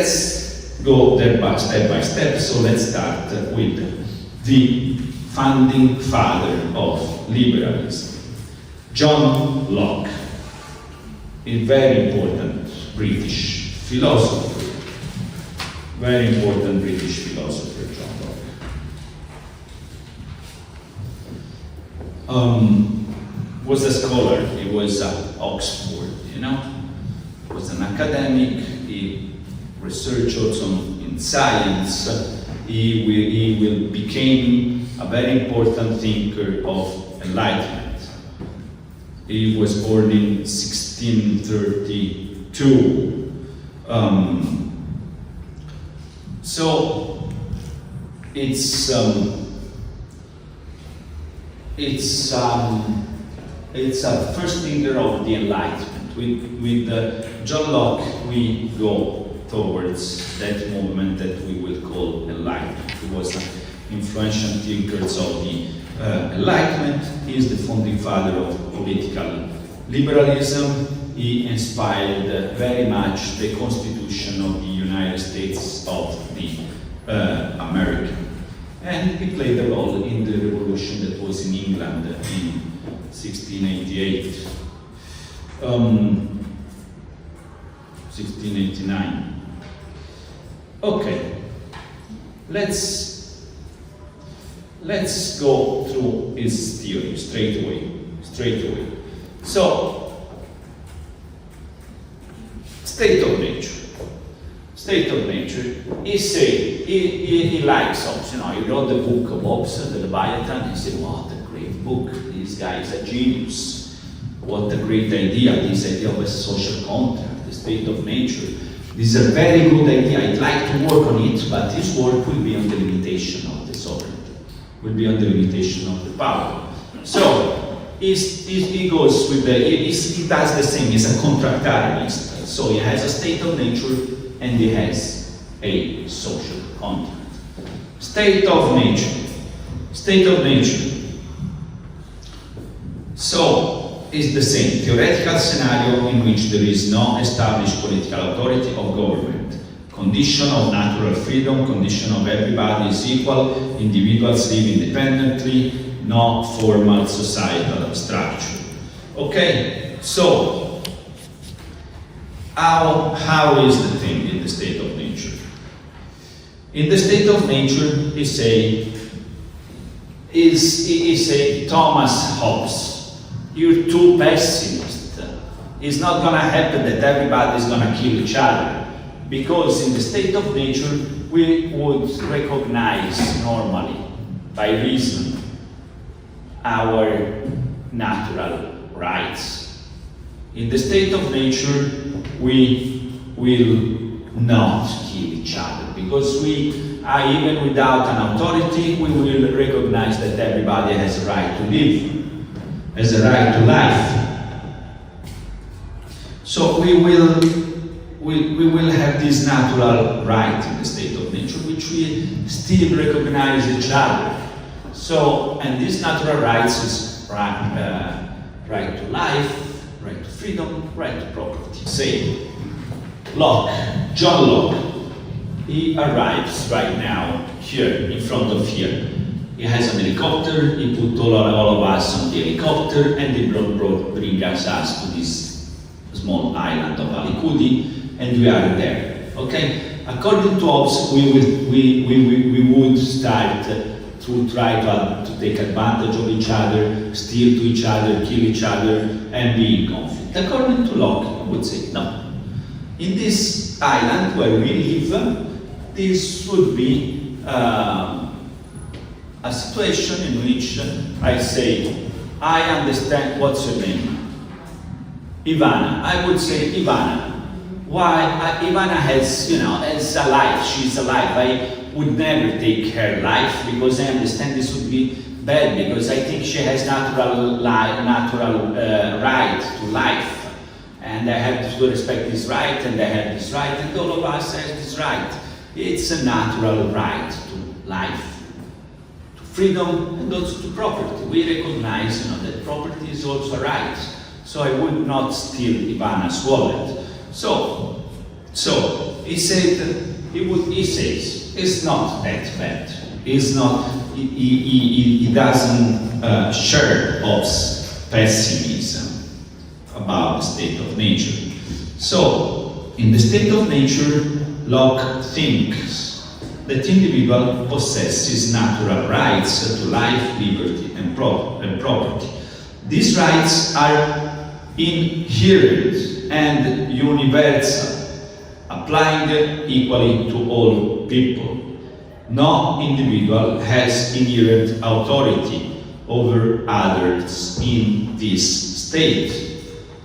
let's go step by step. So let's start with the founding father of liberalism, John Locke, a very important British philosopher. Very important British philosopher, John Locke. Was a scholar. He was at Oxford, you know. Was an academic. He researched also in science. He became a very important thinker of enlightenment. He was born in 1632. So it's a first thinker of the Enlightenment. With John Locke, we go towards that movement that we will call Enlightenment. He was an influential thinker of the Enlightenment. He is the founding father of political liberalism. He inspired very much the Constitution of the United States of the America. And he played a role in the revolution that was in England in 1688, 1689. Okay, let's go through his theory straight away. So, state of nature. He likes Hobbes, you know, he wrote the book of Hobbes, the Leviathan. He said, what a great book, this guy is a genius. What a great idea, this idea of a social contract, the state of nature. This is a very good idea, I'd like to work on it, but his work will be on the limitation of the sovereignty, will be on the limitation of the power. So, he goes with he does the same, he's a contractarianist. So he has a state of nature and he has a social contract. State of nature. So, is the same theoretical scenario in which there is no established political authority of government, condition of natural freedom, condition of everybody is equal, individuals live independently, no formal societal structure. Okay, so how is the thing in the state of nature? In the state of nature, he say Thomas Hobbes, you're too pessimist. It's not gonna happen that everybody's gonna kill each other, because in the state of nature we would recognize normally, by reason, our natural rights. In the state of nature, we will not kill each other, because even without an authority, we will recognize that everybody has a right to live, has a right to life. So we will have this natural right in the state of nature, which we still recognize each other. So, and these natural rights is right to life, right to freedom, right to property. Say, John Locke, he arrives right now here, in front of here. He has an helicopter, he put all of us on the helicopter, and he brings us to this small island of Alicudi, and we are there. Okay? According to Hobbes, we would start to try to take advantage of each other, steal to each other, kill each other, and be in conflict. According to Locke, I would say no. In this island where we live, this would be a situation in which I say, I understand, what's your name? Ivana. I would say, Ivana. Why? Ivana has, has a life, she's alive. I would never take her life, because I understand this would be bad, because I think she has natural right to life. And I have to respect this right, and I have this right, and all of us have this right. It's a natural right to life, to freedom, and also to property. We recognize that property is also a right. So I would not steal Ivana's wallet. So he says it's not that bad. It's not. He doesn't share Hobbes' pessimism about the state of nature. So, in the state of nature, Locke thinks that individual possesses natural rights to life, liberty, and property. These rights are inherent and universal, applying equally to all people. No individual has inherent authority over others in this state.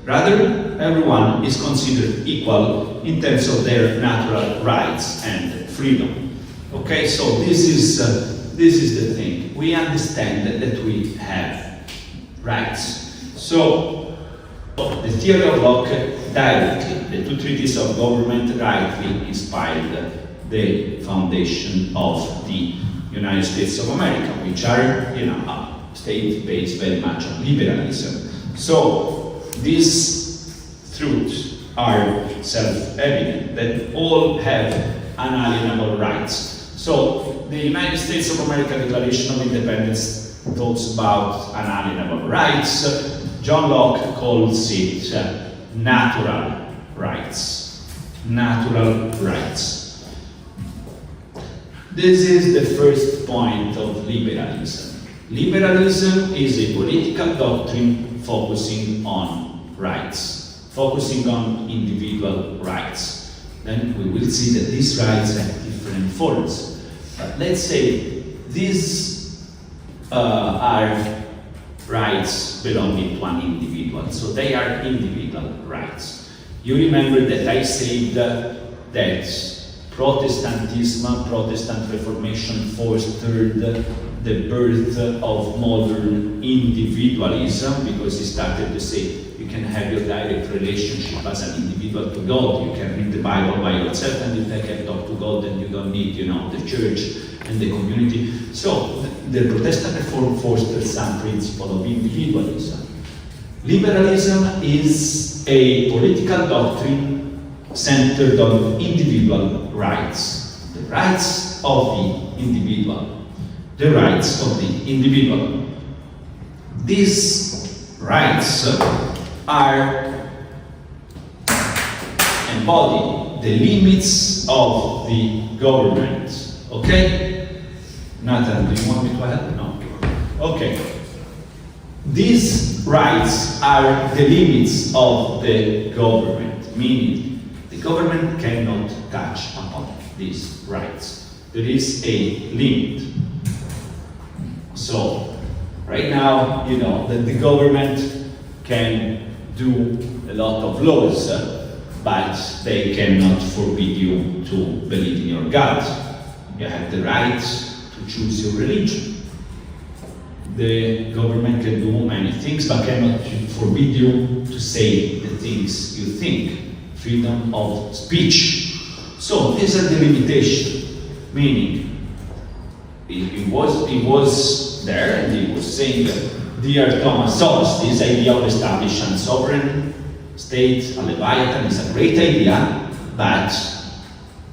Rather, everyone is considered equal in terms of their natural rights and freedom. Okay, so this is the thing. We understand that we have rights. So, the theory of Locke directly, the two treatises of government rightly inspired the foundation of the United States of America, which are, state based very much on liberalism. So these truths are self-evident, that all have unalienable rights. So the United States of America Declaration of Independence talks about unalienable rights. John Locke calls it natural rights. Natural rights. This is the first point of liberalism. Liberalism is a political doctrine focusing on rights, focusing on individual rights. Then we will see that these rights have different forms. But let's say these are rights belonging to an individual, so they are individual rights. You remember that I said that Protestantism, Protestant Reformation fostered the birth of modern individualism, because he started to say you can have your direct relationship as an individual to God. You can read the Bible by yourself and you can talk to God, and you don't need, the church and the community. So the Protestant Reform fostered some principle of individualism. Liberalism is a political doctrine centered on individual rights, the rights of the individual, the rights of the individual. These rights are embodied the limits of the government. Okay? Nathan, do you want me to help? No. Okay. These rights are the limits of the government, meaning the government cannot touch upon these rights. There is a limit. So, right now, that the government can do a lot of laws, but they cannot forbid you to believe in your God. You have the right to choose your religion. The government can do many things, but cannot forbid you to say the things you think. Freedom of speech. So these are the limitations, meaning he was there and he was saying, dear Thomas Hobbes, this idea of establishing a sovereign state, a Leviathan, is a great idea, but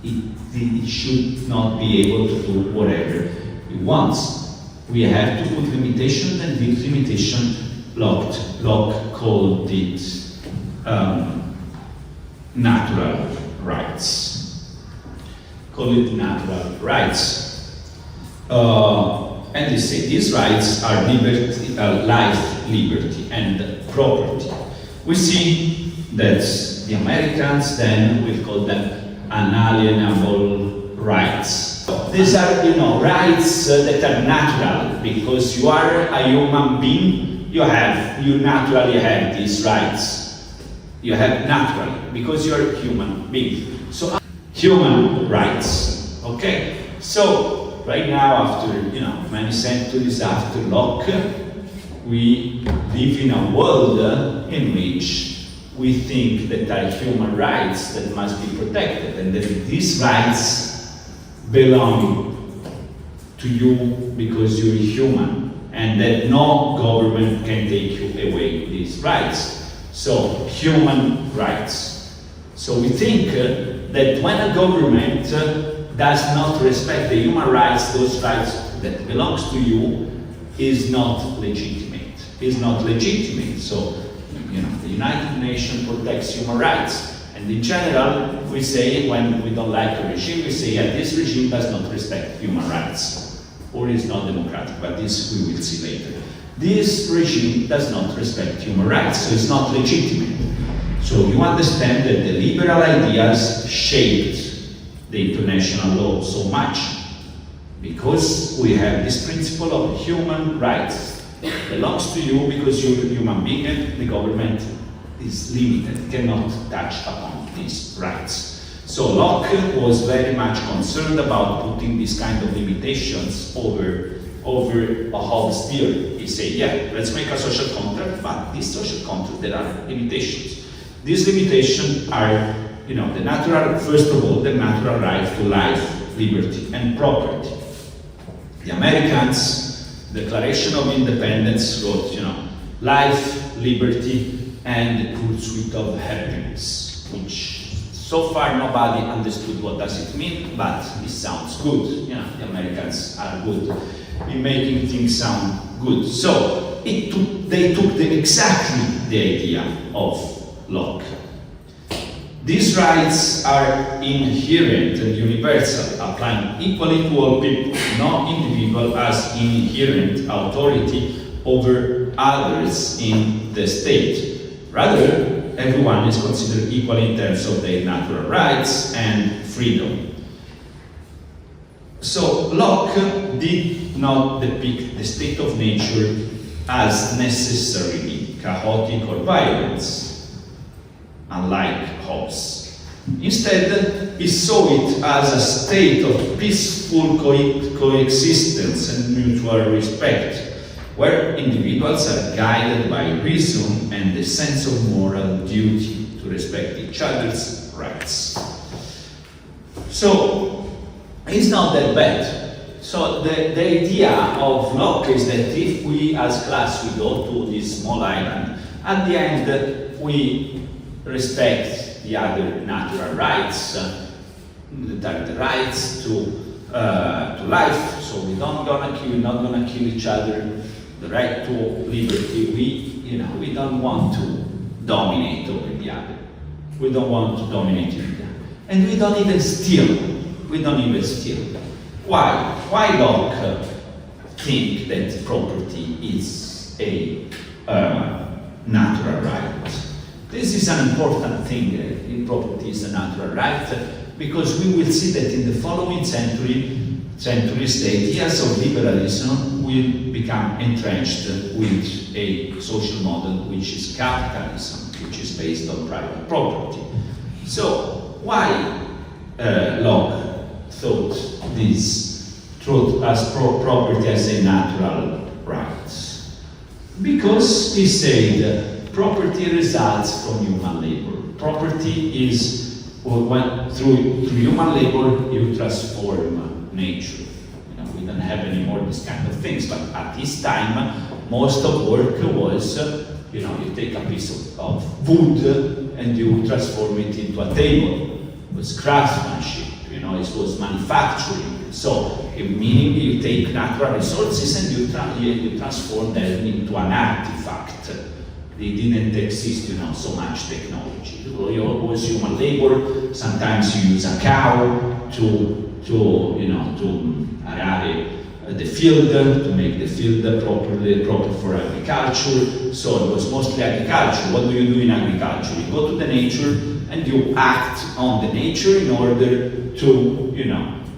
it should not be able to do whatever he wants. We have to put limitations, and this limitation Locke called it natural rights. Call it natural rights. And they say these rights are liberty, life, liberty, and property. We see that the Americans then will call them unalienable rights. These are, rights that are natural, because you are a human being. You naturally have these rights. You have naturally, because you are a human being. So, human rights. Okay. So, right now, after many centuries after Locke, we live in a world in which we think that there are human rights that must be protected, and that these rights belong to you because you're human, and that no government can take you away these rights. So, human rights. So we think that when a government does not respect the human rights, those rights that belongs to you, is not legitimate. Is not legitimate. So, you know, the United Nations protects human rights. And in general, we say, when we don't like a regime, we say, yeah, this regime does not respect human rights, or is not democratic, but this we will see later. This regime does not respect human rights, so it's not legitimate. So you understand that the liberal ideas shaped the international law so much, because we have this principle of human rights. It belongs to you because you're a human being, and the government is limited, cannot touch upon these rights. So Locke was very much concerned about putting these kind of limitations over Hobbes' theory. He said, yeah, let's make a social contract, but this social contract, there are limitations. These limitations are, you know, the natural, first of all, the natural right to life, liberty, and property. The Americans, Declaration of Independence, wrote, you know, life, liberty, and the pursuit of happiness, which so far nobody understood what does it mean, but it sounds good. You know, the Americans are good in making things sound good. So they took exactly the idea of Locke. These rights are inherent and universal, applying equally to all people. No individual has inherent authority over others in the state. Rather, everyone is considered equal in terms of their natural rights and freedom. So Locke did not depict the state of nature as necessarily chaotic or violent, unlike Hobbes. Instead, he saw it as a state of peaceful coexistence and mutual respect, where individuals are guided by reason and the sense of moral duty to respect each other's rights. So, it's not that bad. So the idea of Locke is that if we as class we go to this small island, at the end we respect the other natural rights, the rights to life, so we're not gonna kill each other, the right to liberty. We don't want to dominate over the other. We don't want to dominate over the other. And we don't even steal. Why Locke think that property is a natural right? This is an important thing. Property is a natural right, because we will see that in the following centuries, the ideas of liberalism will become entrenched with a social model which is capitalism, which is based on private property. So why Locke thought as property as a natural right? Because he said property results from human labor. Property is, through human labor, you transform nature. You know, we don't have anymore this kind of things, but at this time, most of work was, you take a piece of wood and you transform it into a table. It was craftsmanship, it was manufacturing. So, meaning you take natural resources and you transform them into an artifact. They didn't exist, so much technology. It was human labor. Sometimes you use a cow to arare the field, to make the field proper for agriculture. So it was mostly agriculture. What do you do in agriculture? You go to the nature and you act on the nature in order to,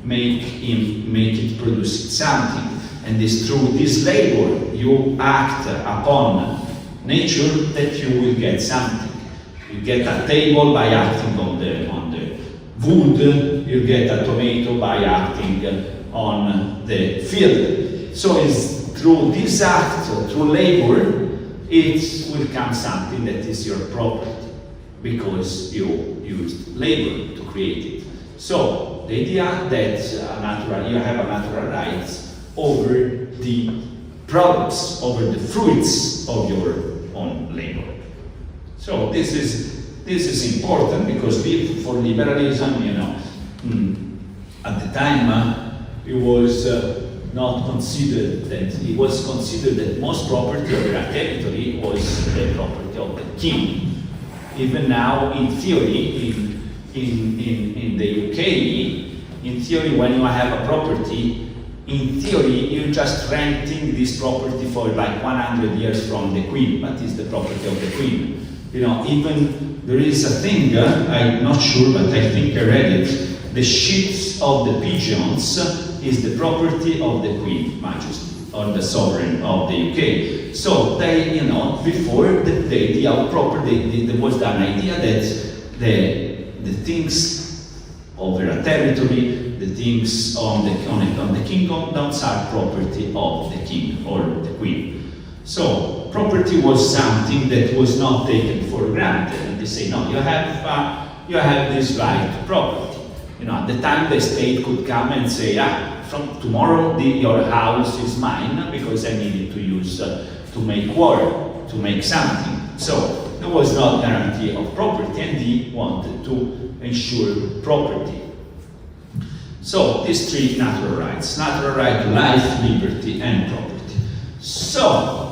make it produce something. And it's through this labor you act upon nature that you will get something. You get a table by acting on the wood, you get a tomato by acting on the field. So it's through this act, through labor, it will come something that is your property, because you used labor to create it. So the idea that you have a natural right over the products, over the fruits of your own labor. So this is This is important because for liberalism, you know, at the time it was not considered that, it was considered that most property of a territory was the property of the king. Even now, in theory, in the UK, in theory, when you have a property, in theory, you're just renting this property for like 100 years from the queen, but it's the property of the queen. You know, even there is a thing, I'm not sure, but I think I read it, the sheets of the pigeons is the property of the Queen Majesty, or the sovereign of the UK. So they, you know, before the property, there was an idea that the things over a territory, the things on the kingdoms are property of the king or the queen. So property was something that was not taken for granted. And they say, no, you have this right to property. You know, at the time the state could come and say, from tomorrow your house is mine because I need it to use to make war, to make something. So there was no guarantee of property, and he wanted to ensure property. So these three natural rights: natural right to life, liberty, and property. So,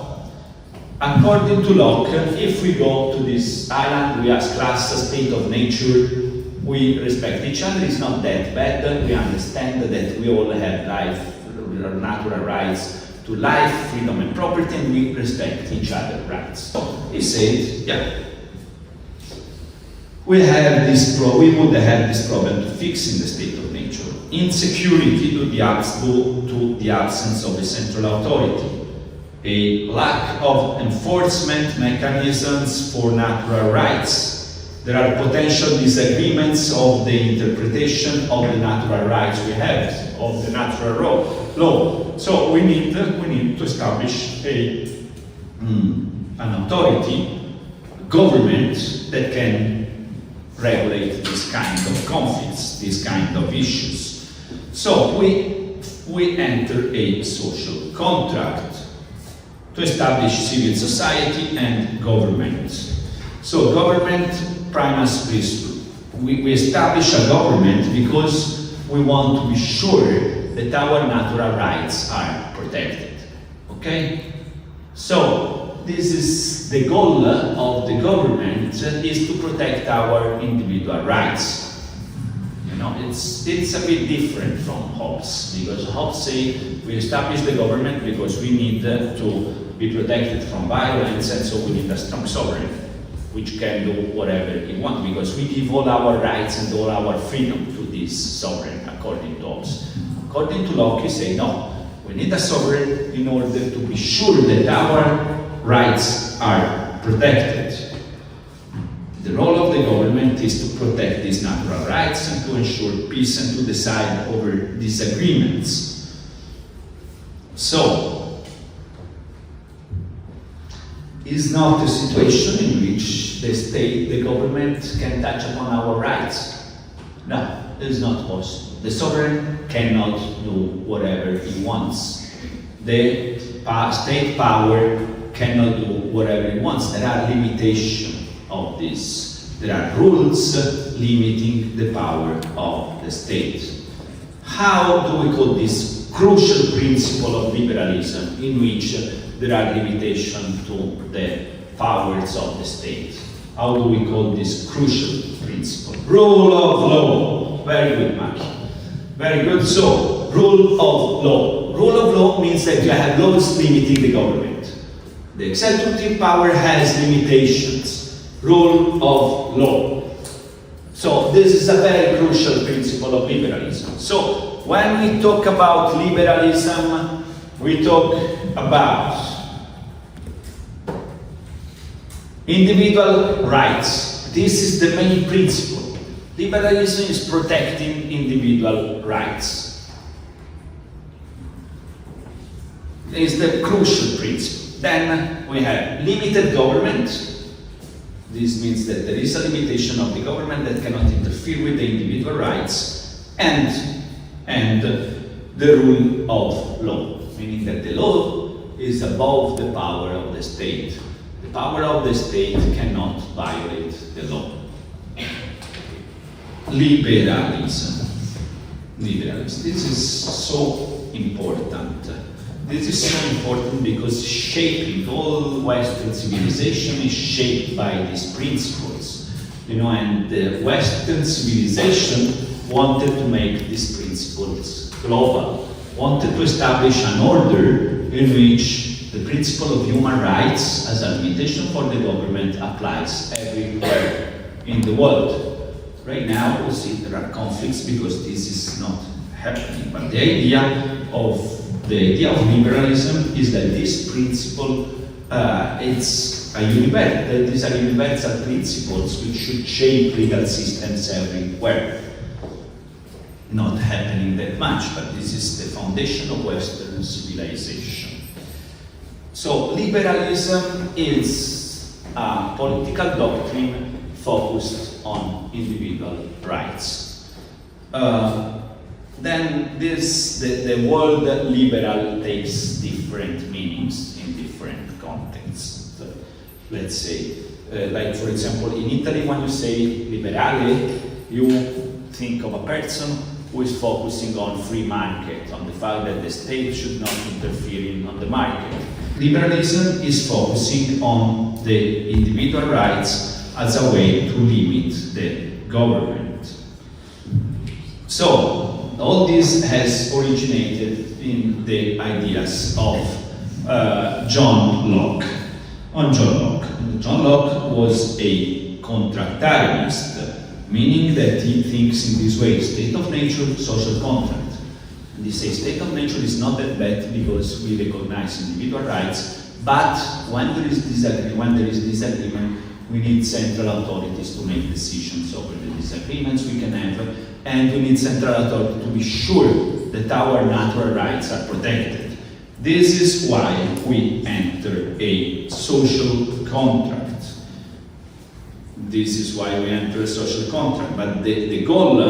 according to Locke, if we go to this island, we as class a state of nature, we respect each other, it's not that bad, we understand that we all have natural rights to life, freedom and property, and we respect each other's rights. So he said, yeah, we would have this problem to fix in the state of nature. Insecurity to the absence of a central authority, a lack of enforcement mechanisms for natural rights. There are potential disagreements of the interpretation of the natural rights we have, of the natural law. So we need to establish an authority, a government that can regulate this kind of conflicts, this kind of issues. So we enter a social contract to establish civil society and government. So government, primus principle. We establish a government because we want to be sure that our natural rights are protected. Okay? So this is the goal of the government, is to protect our individual rights. You know, it's a bit different from Hobbes, because Hobbes say we establish the government because we need to be protected from violence, and so we need a strong sovereign which can do whatever he wants, because we give all our rights and all our freedom to this sovereign, according to Hobbes. According to Locke, he say no, we need a sovereign in order to be sure that our rights are protected. The role of the government is to protect these natural rights and to ensure peace and to decide over disagreements. So, is not a situation in which the state, the government can touch upon our rights. No, it is not possible. The sovereign cannot do whatever he wants. The state power cannot do whatever he wants. There are limitations of this. There are rules limiting the power of the state. How do we call this crucial principle of liberalism, in which there are limitations to the powers of the state? How do we call this crucial principle? Rule of law. Very good, Maki. Very good. So, rule of law. Rule of law means that you have laws limiting the government. The executive power has limitations. Rule of law. So, this is a very crucial principle of liberalism. So, when we talk about liberalism, we talk about individual rights. This is the main principle. Liberalism is protecting individual rights. This is the crucial principle. Then we have limited government. This means that there is a limitation of the government that cannot interfere with the individual rights, and the rule of law, meaning that the law is above the power of the state. The power of the state cannot violate the law. liberalism. Liberalism. This is so important. This is so important because shaping all Western civilization is shaped by these principles. You know, and the Western civilization wanted to make these principles global, wanted to establish an order in which the principle of human rights as a limitation for the government applies everywhere in the world. Right now, we see there are conflicts because this is not happening, but the idea of liberalism is that this principle these are universal principles which should shape legal systems everywhere. Not happening that much, but this is the foundation of Western civilization. So liberalism is a political doctrine focused on individual rights. Then the word liberal takes different meanings in different contexts. So, let's say, like for example, in Italy, when you say liberale, you think of a person who is focusing on free market, on the fact that the state should not interfere on the market. Liberalism is focusing on the individual rights as a way to limit the government. So, all this has originated in the ideas of John Locke. John Locke was a contractarianist, meaning that he thinks in this way: state of nature, social contract. And he says state of nature is not that bad because we recognize individual rights, but when there is disagreement, we need central authorities to make decisions over the disagreements we can have, and we need central authority to be sure that our natural rights are protected. This is why we enter a social contract. This is why we enter a social contract. But the goal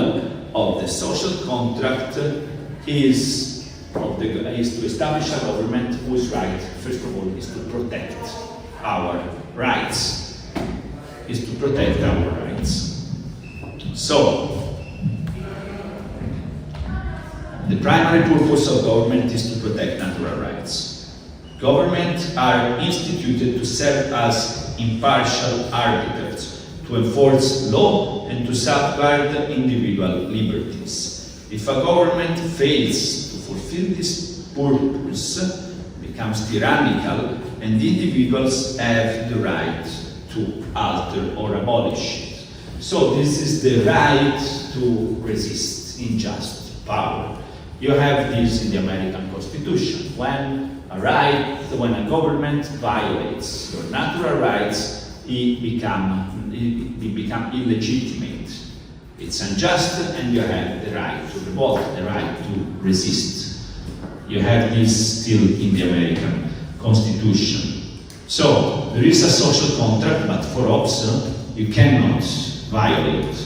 of the social contract is to establish a government whose right, first of all, is to protect our rights. So, the primary purpose of government is to protect natural rights. Governments are instituted to serve as impartial arbiters, to enforce law and to safeguard individual liberties. If a government fails to fulfill this purpose, it becomes tyrannical, and individuals have the right to alter or abolish it. So this is the right to resist unjust power. You have this in the American Constitution. When a government violates your natural rights, it become illegitimate. It's unjust, and you have the right to revolt, the right to resist. You have this still in the American Constitution. So there is a social contract, but for option, you cannot violate.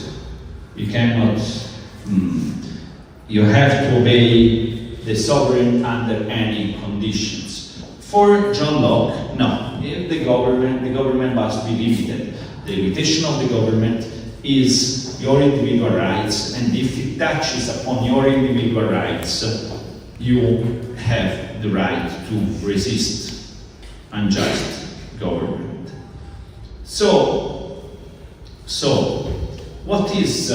You have to obey the sovereign under any conditions. For John Locke, no. If the government must be limited. The limitation of the government is your individual rights, and if it touches upon your individual rights, you have the right to resist unjust government. So what is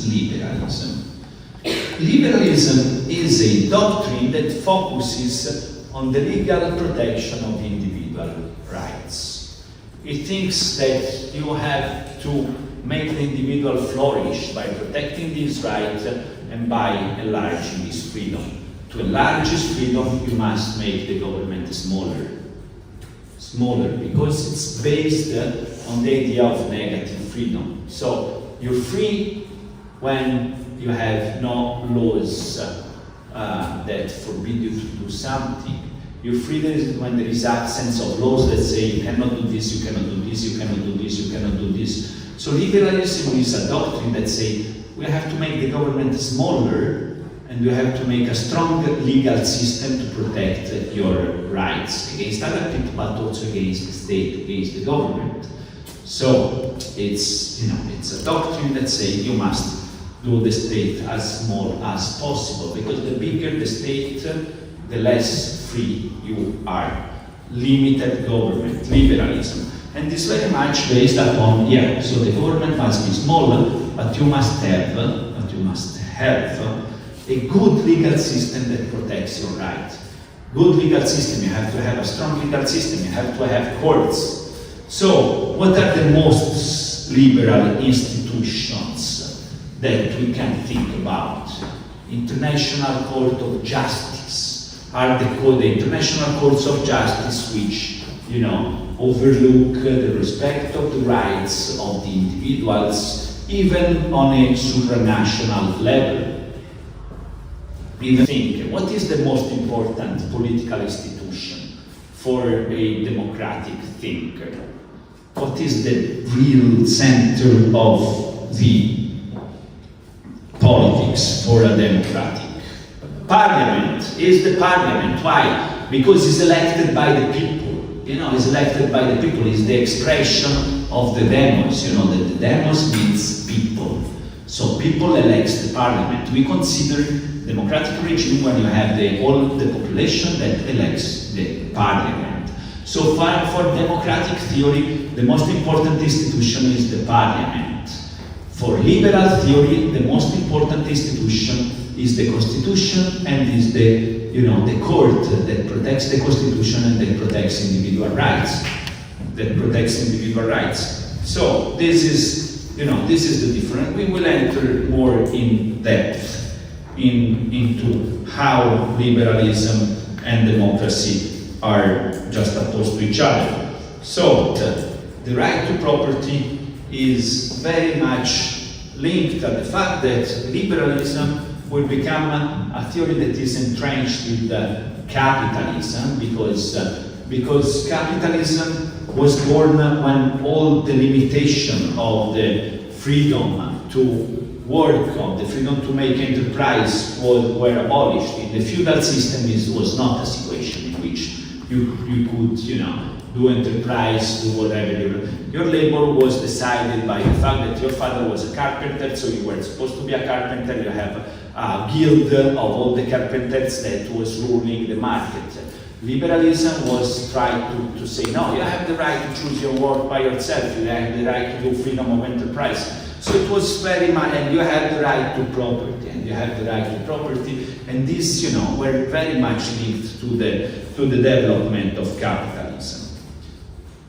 liberalism? Liberalism is a doctrine that focuses on the legal protection of individual rights. It thinks that you have to make the individual flourish by protecting this right and by enlarging his freedom. To enlarge his freedom, you must make the government smaller, because it's based on the idea of negative freedom. So you're free when you have no laws that forbid you to do something. You're free when there is absence of laws that say you cannot do this, you cannot do this, you cannot do this, you cannot do this. So liberalism is a doctrine that says we have to make the government smaller, and you have to make a strong legal system to protect your rights against other people, but also against the state, against the government. So it's, it's a doctrine that says you must do the state as small as possible, because the bigger the state, the less free you are. Limited government, liberalism. And this very much based upon, so the government must be smaller, but you must have a good legal system that protects your right. Good legal system, you have to have a strong legal system, you have to have courts. So, what are the most liberal institutions that we can think about? International Court of Justice are the international courts of justice which, overlook the respect of the rights of the individuals, even on a supranational level. Even think, what is the most important political institution for a democratic thinker? What is the real center of the politics for a democratic? Parliament is the parliament. Why? Because it's elected by the people. It's elected by the people. It's the expression of the demos. That the demos means people. So people elect the parliament. We consider democratic regime when you have all the population that elects the parliament. So for democratic theory, the most important institution is the parliament. For liberal theory, the most important institution is the constitution and is the court that protects the constitution and that protects individual rights. So this is the difference. We will enter more in depth into how liberalism and democracy are just opposed to each other. So the right to property is very much linked to the fact that liberalism will become a theory that is entrenched with capitalism, because capitalism was born when all the limitation of the freedom to work, of the freedom to make enterprise were abolished. In the feudal system, this was not a situation in which you could, do enterprise, do whatever. Your labor was decided by the fact that your father was a carpenter, so you were supposed to be a carpenter. You have a guild of all the carpenters that was ruling the market. Liberalism was trying to say, no, you have the right to choose your work by yourself. You have the right to do freedom of enterprise. So it was very much, and you have the right to property, and this, were very much linked to the development of capitalism.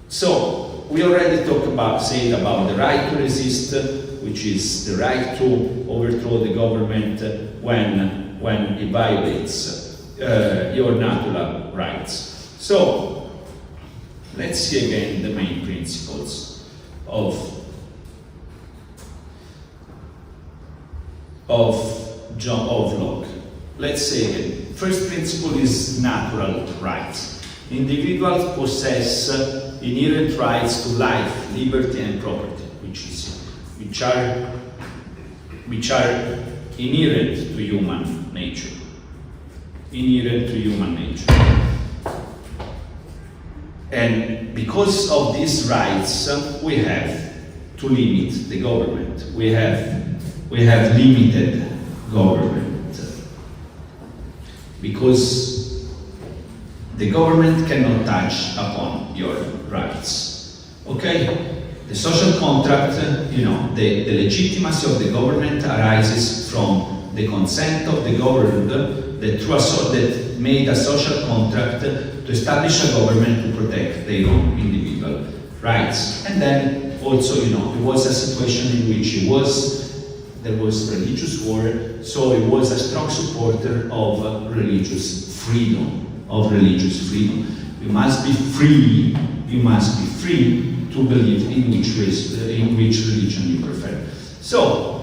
So we already talked about the right to resist, which is the right to overthrow the government when it violates your natural rights. So let's see again the main principles of Locke. Let's say again, first principle is natural rights. Individuals possess inherent rights to life, liberty, and property, which are inherent to human nature. And because of these rights, we have to limit the government. We have limited government because the government cannot touch upon your rights. Okay? The social contract, the legitimacy of the government arises from the consent of the governed that made a social contract to establish a government to protect their own individual rights. And then also, it was a situation in which there was religious war, so it was a strong supporter of religious freedom. You must be free to believe in which religion you prefer. So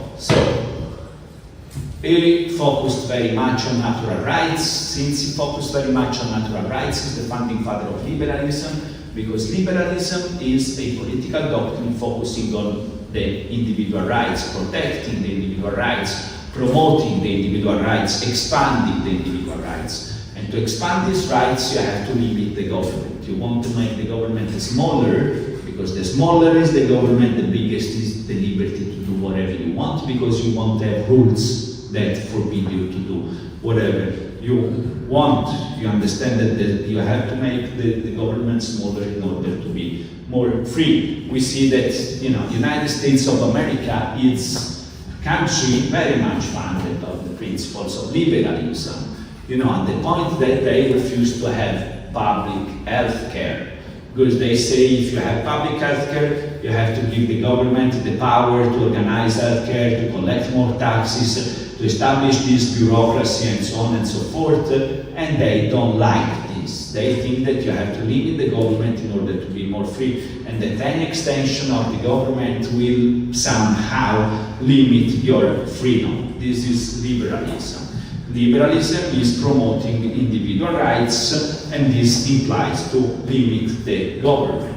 he focused very much on natural rights. Since he focused very much on natural rights, he's the founding father of liberalism, because liberalism is a political doctrine focusing on the individual rights, protecting the individual rights, promoting the individual rights, expanding the individual rights. And to expand these rights, you have to limit the government. You want to make the government smaller Because the smaller is the government, the biggest is the liberty to do whatever you want, because you won't have rules that forbid you to do whatever you want. You understand that you have to make the government smaller in order to be more free. We see that, you know, United States of America is a country very much founded on the principles of liberalism. You know, at the point that they refuse to have public health care, because they say if you have public health care, you have to give the government the power to organize health care, to collect more taxes, to establish this bureaucracy and so on and so forth, and they don't like this. They think that you have to limit the government in order to be more free, and that any extension of the government will somehow limit your freedom. This is liberalism. Liberalism is promoting individual rights, and this implies to limit the government.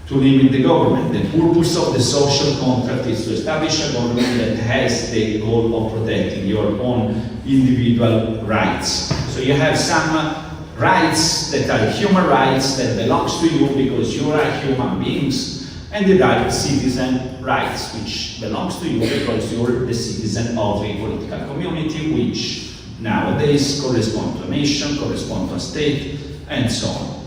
To limit the government. The purpose of the social contract is to establish a government that has the goal of protecting your own individual rights. So you have some rights that are human rights that belongs to you because you are human beings, and there are citizen rights which belongs to you because you're the citizen of a political community, which nowadays correspond to a nation, correspond to a state, and so on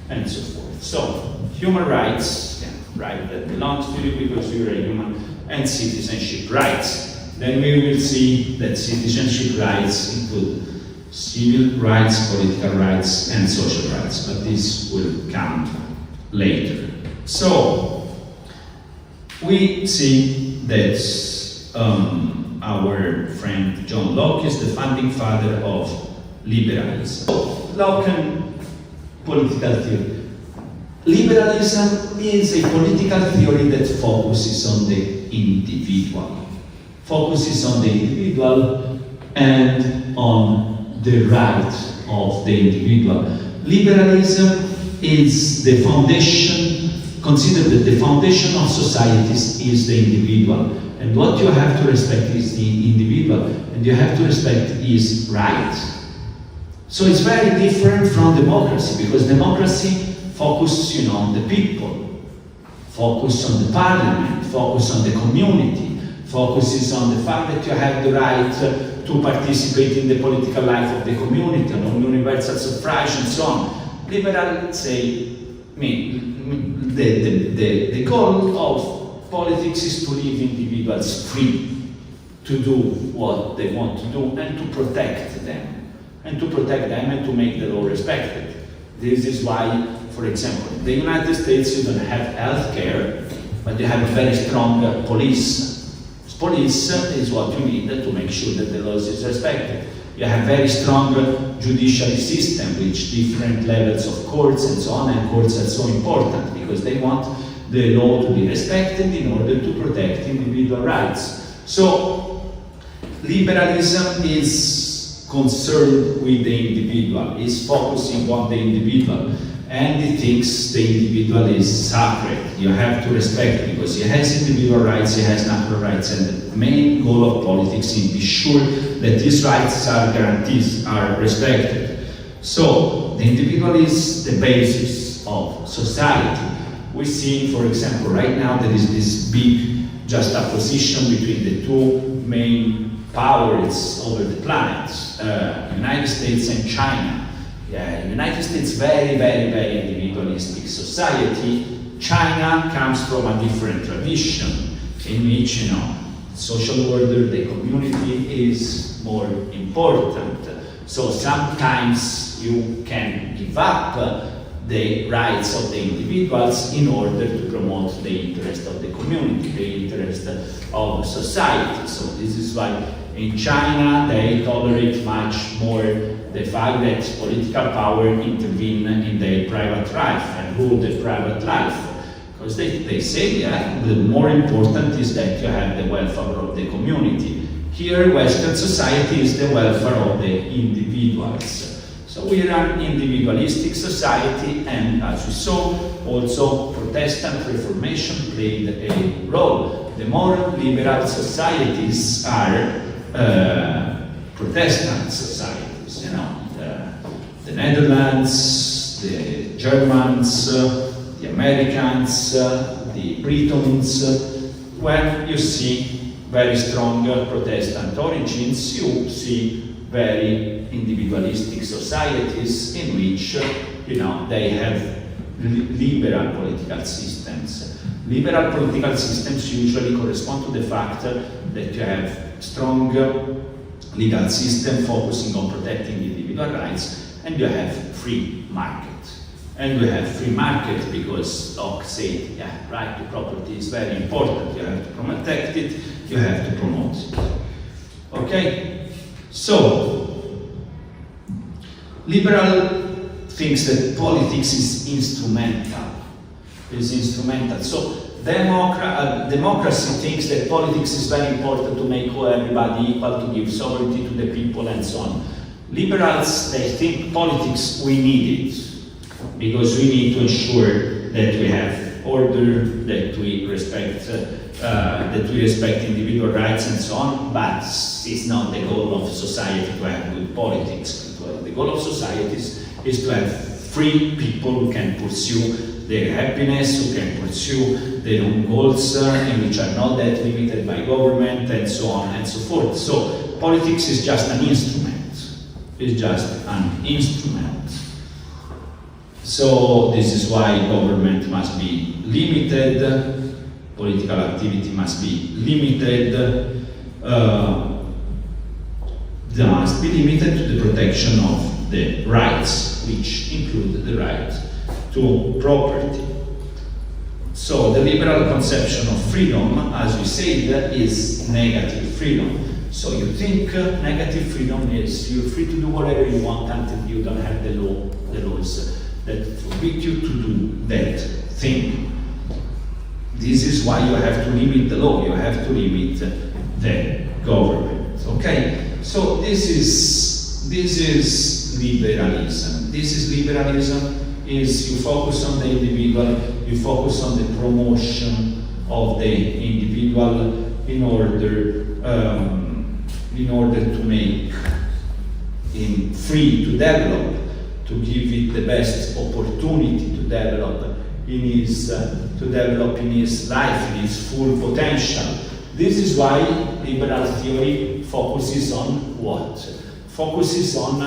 and so forth. So human rights, right, that belongs to you because you're a human, and citizenship rights. Then we will see that citizenship rights include civil rights, political rights, and social rights, but this will come later. So we see that our friend John Locke is the founding father of liberalism. Locke and political theory. Liberalism is a political theory that focuses on the individual. Focuses on the individual and on the right of the individual. Liberalism is the foundation, consider that the foundation of societies is the individual. And what you have to respect is the individual, and you have to respect his right. So it's very different from democracy, because democracy focuses, on the people, focus on the parliament, focus on the community, focuses on the fact that you have the right to participate in the political life of the community, on universal suffrage and so on. Liberals say, the goal of politics is to leave individuals free to do what they want to do and to protect them, and to make the law respected. This is why, for example, in the United States you don't have health care, but you have a very strong police. Police is what you need to make sure that the laws is respected. You have very strong judiciary system with different levels of courts and so on, and courts are so important because they want the law to be respected in order to protect individual rights. So liberalism is concerned with the individual, is focusing on the individual, and it thinks the individual is sacred. You have to respect, because he has individual rights, he has natural rights, and the main goal of politics is to be sure that these rights are guaranteed, are respected. So the individual is the basis of society. We see, for example, right now there is this big juxtaposition between the two main powers over the planet, United States and China. United States, very, very, very individualistic society. China comes from a different tradition in which, social order, the community is more important. So sometimes you can give up the rights of the individuals in order to promote the interest of the community, the interest of society. So this is why in China they tolerate much more the fact that political power intervene in their private life and rule their private life. Because they say, the more important is that you have the welfare of the community. Here, Western society is the welfare of the individuals. So we are an individualistic society, and as we saw, also Protestant Reformation played a role. The more liberal societies are Protestant societies, the Netherlands, the Germans, the Americans, the Britons. When you see very strong Protestant origins, you see very individualistic societies in which, they have liberal political systems. Liberal political systems usually correspond to the fact that you have strong legal system focusing on protecting individual rights, and you have free market. And we have free market because Locke said, right to property is very important. You have to protect it, you have to promote it. Okay? So, liberal thinks that politics is instrumental. So, democracy thinks that politics is very important to make everybody equal, to give sovereignty to the people, and so on. Liberals, they think politics, we need it. Because we need to ensure that we have order, that we respect individual rights and so on, but it's not the goal of society to have good politics. The goal of societies is to have free people who can pursue their happiness, who can pursue their own goals, which are not that limited by government, and so on and so forth. So politics is just an instrument. It's just an instrument. So this is why government must be limited, political activity must be limited, they must be limited to the protection of the rights, which include the right to property. So the liberal conception of freedom, as we said, is negative freedom. So you think negative freedom is you're free to do whatever you want until you don't have the laws that forbid you to do that thing. This is why you have to limit the law, you have to limit the government. Okay? So this is liberalism. Is you focus on the individual, you focus on the promotion of the individual in order to make him free to develop, to give it the best opportunity to develop in his life, in his full potential. This is why liberal theory focuses on what? Focuses on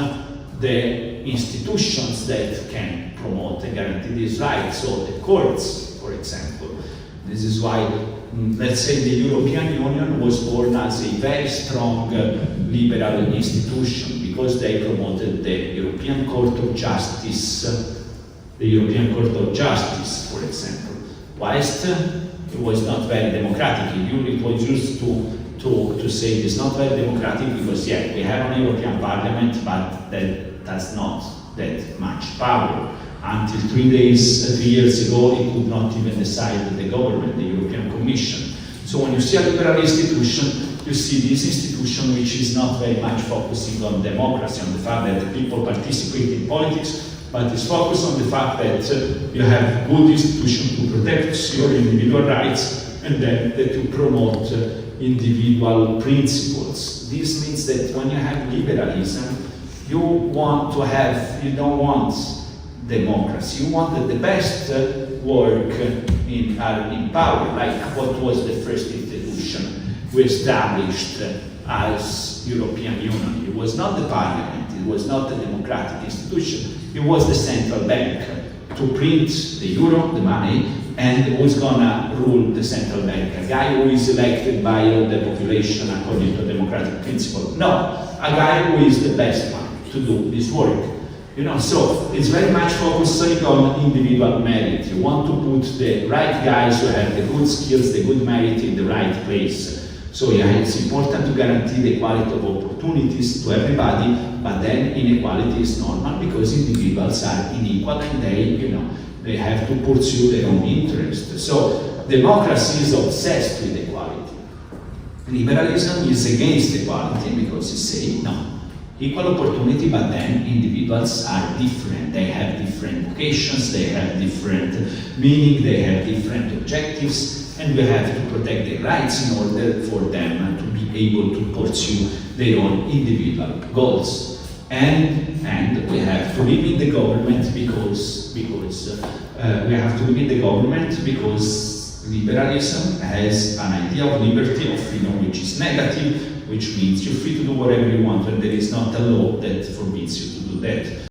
the institutions that can promote and guarantee these rights. So the courts, for example. This is why, let's say, the European Union was born as a very strong liberal institution, because they promoted the European Court of Justice, for example. Whilst it was not very democratic, it was used to say it's not very democratic because, we have an European Parliament, but that does not that much power. Until 3 years ago, it could not even decide the government, the European Commission. So when you see a liberal institution, you see this institution which is not very much focusing on democracy, on the fact that the people participate in politics, but is focused on the fact that you have good institutions to protect your individual rights, and then that you promote individual principles. This means that when you have liberalism, you don't want democracy. You want that the best work in power, like what was the first institution we established as European Union. It was not the Parliament, it was not a democratic institution, it was the central bank to print the euro, the money, and who's gonna rule the central bank? A guy who is elected by all the population according to a democratic principle? No, a guy who is the best one to do this work. So it's very much focusing on individual merit. You want to put the right guys who have the good skills, the good merit in the right place. So it's important to guarantee the equality of opportunities to everybody, but then inequality is normal because individuals are unequal and they have to pursue their own interests. So democracy is obsessed with equality. Liberalism is against equality because it says no. Equal opportunity, but then individuals are different. They have different vocations, they have different meaning, they have different objectives, and we have to protect their rights in order for them to be able to pursue their own individual goals. And we have to limit the government because liberalism has an idea of liberty, of freedom, which is negative, which means you're free to do whatever you want, and there is not a law that forbids you to do that.